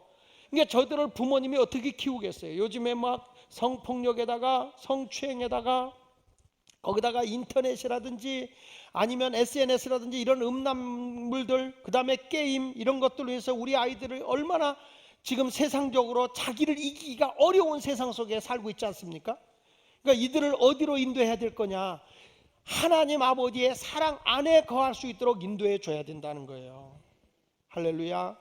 그러니까 저들을 부모님이 어떻게 키우겠어요? 요즘에 막 성폭력에다가 성추행에다가 거기다가 인터넷이라든지 아니면 SNS라든지 이런 음란물들, 그 다음에 게임 이런 것들로 해서 우리 아이들을 얼마나 지금 세상적으로 자기를 이기기가 어려운 세상 속에 살고 있지 않습니까? 그러니까 이들을 어디로 인도해야 될 거냐? 하나님 아버지의 사랑 안에 거할 수 있도록 인도해 줘야 된다는 거예요. 할렐루야.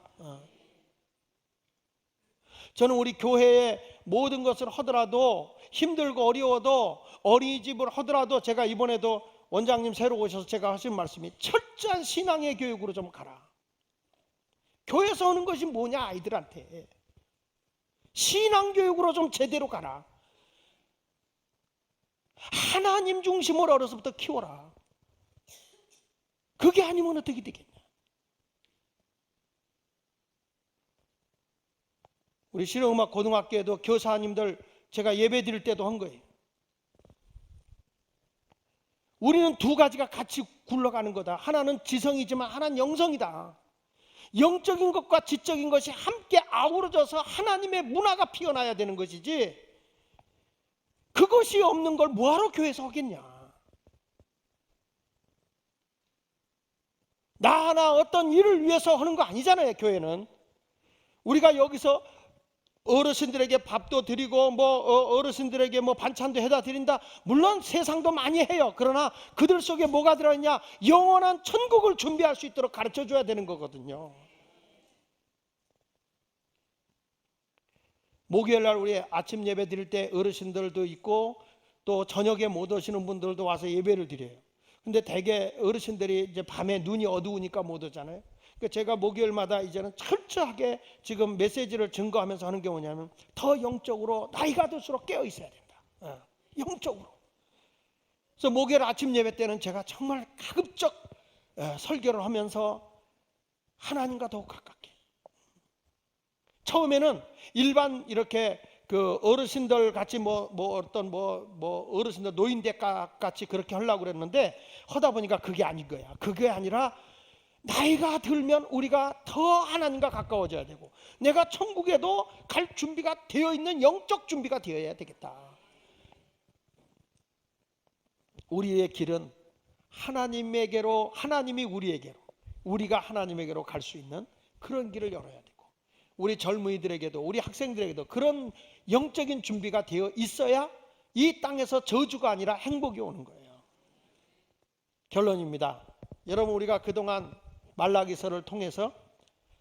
저는 우리 교회에 모든 것을 하더라도 힘들고 어려워도 어린이집을 하더라도 제가 이번에도 원장님 새로 오셔서 제가 하신 말씀이 철저한 신앙의 교육으로 좀 가라. 교회에서 하는 것이 뭐냐 아이들한테. 신앙 교육으로 좀 제대로 가라. 하나님 중심으로 어려서부터 키워라. 그게 아니면 어떻게 되겠냐. 우리 실용음악 고등학교에도 교사님들 제가 예배 드릴 때도 한 거예요. 우리는 두 가지가 같이 굴러가는 거다. 하나는 지성이지만 하나는 영성이다. 영적인 것과 지적인 것이 함께 아우러져서 하나님의 문화가 피어나야 되는 것이지 그것이 없는 걸 뭐하러 교회에서 하겠냐. 나 하나 어떤 일을 위해서 하는 거 아니잖아요. 교회는 우리가 여기서 어르신들에게 밥도 드리고 어르신들에게 반찬도 해다 드린다. 물론 세상도 많이 해요. 그러나 그들 속에 뭐가 들어있냐? 영원한 천국을 준비할 수 있도록 가르쳐 줘야 되는 거거든요. 목요일 날 우리 아침 예배 드릴 때 어르신들도 있고 또 저녁에 못 오시는 분들도 와서 예배를 드려요. 근데 대개 어르신들이 이제 밤에 눈이 어두우니까 못 오잖아요. 그러니까 제가 목요일마다 이제는 철저하게 지금 메시지를 증거하면서 하는 게 뭐냐면 더 영적으로 나이가 들수록 깨어 있어야 된다. 영적으로. 그래서 목요일 아침 예배 때는 제가 정말 가급적 설교를 하면서 하나님과 더욱 가깝게. 처음에는 일반 이렇게 그 어르신들 같이 어떤 어르신들 노인대가 같이 그렇게 하려고 그랬는데 하다 보니까 그게 아닌 거야. 그게 아니라 나이가 들면 우리가 더 하나님과 가까워져야 되고 내가 천국에도 갈 준비가 되어 있는 영적 준비가 되어야 되겠다. 우리의 길은 하나님에게로, 하나님이 우리에게로, 우리가 하나님에게로 갈 수 있는 그런 길을 열어야 되고, 우리 젊은이들에게도 우리 학생들에게도 그런 영적인 준비가 되어 있어야 이 땅에서 저주가 아니라 행복이 오는 거예요. 결론입니다. 여러분, 우리가 그동안 말라기서를 통해서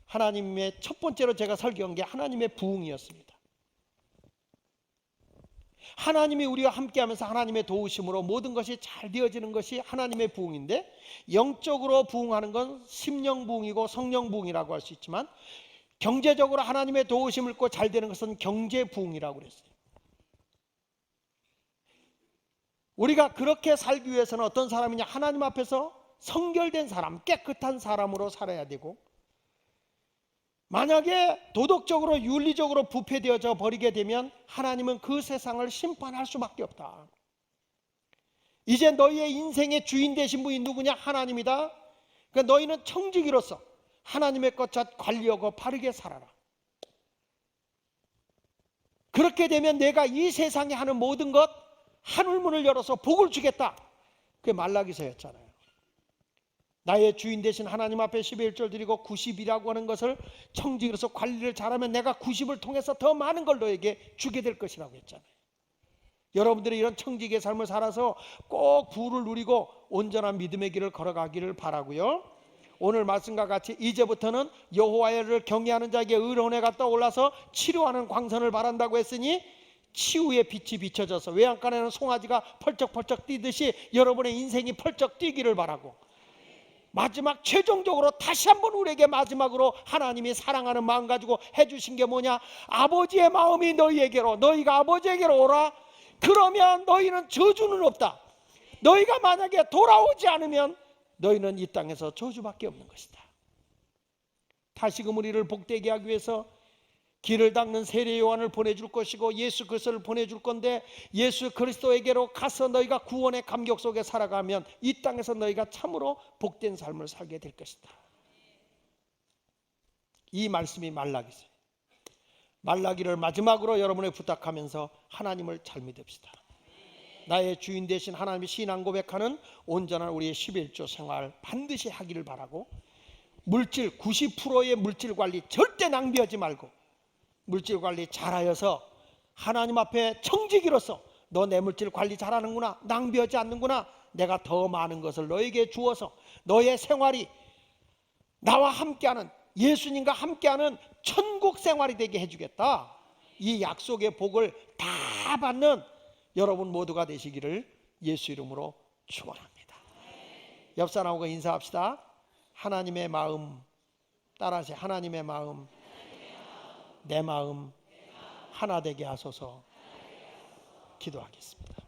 하나님의 첫 번째로 제가 설교한 게 하나님의 부흥이었습니다. 하나님이 우리와 함께하면서 하나님의 도우심으로 모든 것이 잘 되어지는 것이 하나님의 부흥인데, 영적으로 부흥하는 건 심령 부흥이고 성령 부흥이라고 할 수 있지만, 경제적으로 하나님의 도우심을 입고 잘 되는 것은 경제 부흥이라고 그랬어요. 우리가 그렇게 살기 위해서는 어떤 사람이냐, 하나님 앞에서 성결된 사람, 깨끗한 사람으로 살아야 되고, 만약에 도덕적으로 윤리적으로 부패되어져 버리게 되면 하나님은 그 세상을 심판할 수밖에 없다. 이제 너희의 인생의 주인 되신 분이 누구냐? 하나님이다. 그러니까 너희는 청지기로서 하나님의 것 관리하고 바르게 살아라. 그렇게 되면 내가 이 세상에 하는 모든 것 하늘문을 열어서 복을 주겠다. 그게 말라기서였잖아요. 나의 주인 되신 하나님 앞에 11절 드리고 90이라고 하는 것을 청지기로서 관리를 잘하면 내가 90을 통해서 더 많은 걸 너에게 주게 될 것이라고 했잖아요. 여러분들이 이런 청지기의 삶을 살아서 꼭 부를 누리고 온전한 믿음의 길을 걸어가기를 바라고요. 오늘 말씀과 같이 이제부터는 여호와를 경외하는 자에게 의로운에 갔다 올라서 치료하는 광선을 바란다고 했으니, 치유의 빛이 비춰져서 외양간에는 송아지가 펄쩍펄쩍 뛰듯이 여러분의 인생이 펄쩍 뛰기를 바라고, 마지막 최종적으로 다시 한번 우리에게 마지막으로 하나님이 사랑하는 마음 가지고 해주신 게 뭐냐? 아버지의 마음이 너희에게로, 너희가 아버지에게로 오라. 그러면 너희는 저주는 없다. 너희가 만약에 돌아오지 않으면 너희는 이 땅에서 저주밖에 없는 것이다. 다시금 우리를 복되게 하기 위해서 길을 닦는 세례 요한을 보내줄 것이고 예수 그리스도를 보내줄 건데, 예수 그리스도에게로 가서 너희가 구원의 감격 속에 살아가면 이 땅에서 너희가 참으로 복된 삶을 살게 될 것이다. 이 말씀이 말라기서예요. 말라기를 마지막으로 여러분에 부탁하면서 하나님을 잘 믿읍시다. 나의 주인 되신 하나님의 신앙 고백하는 온전한 우리의 11조 생활 반드시 하기를 바라고, 물질 90%의 물질 관리 절대 낭비하지 말고 물질 관리 잘하여서 하나님 앞에 청지기로서 너 내 물질 관리 잘하는구나, 낭비하지 않는구나, 내가 더 많은 것을 너에게 주어서 너의 생활이 나와 함께하는, 예수님과 함께하는 천국 생활이 되게 해주겠다. 이 약속의 복을 다 받는 여러분 모두가 되시기를 예수 이름으로 축원합니다. 옆 사람하고 인사합시다. 하나님의 마음 따라하세요. 하나님의 마음, 내 마음 하나 되게 하소서. 기도하겠습니다.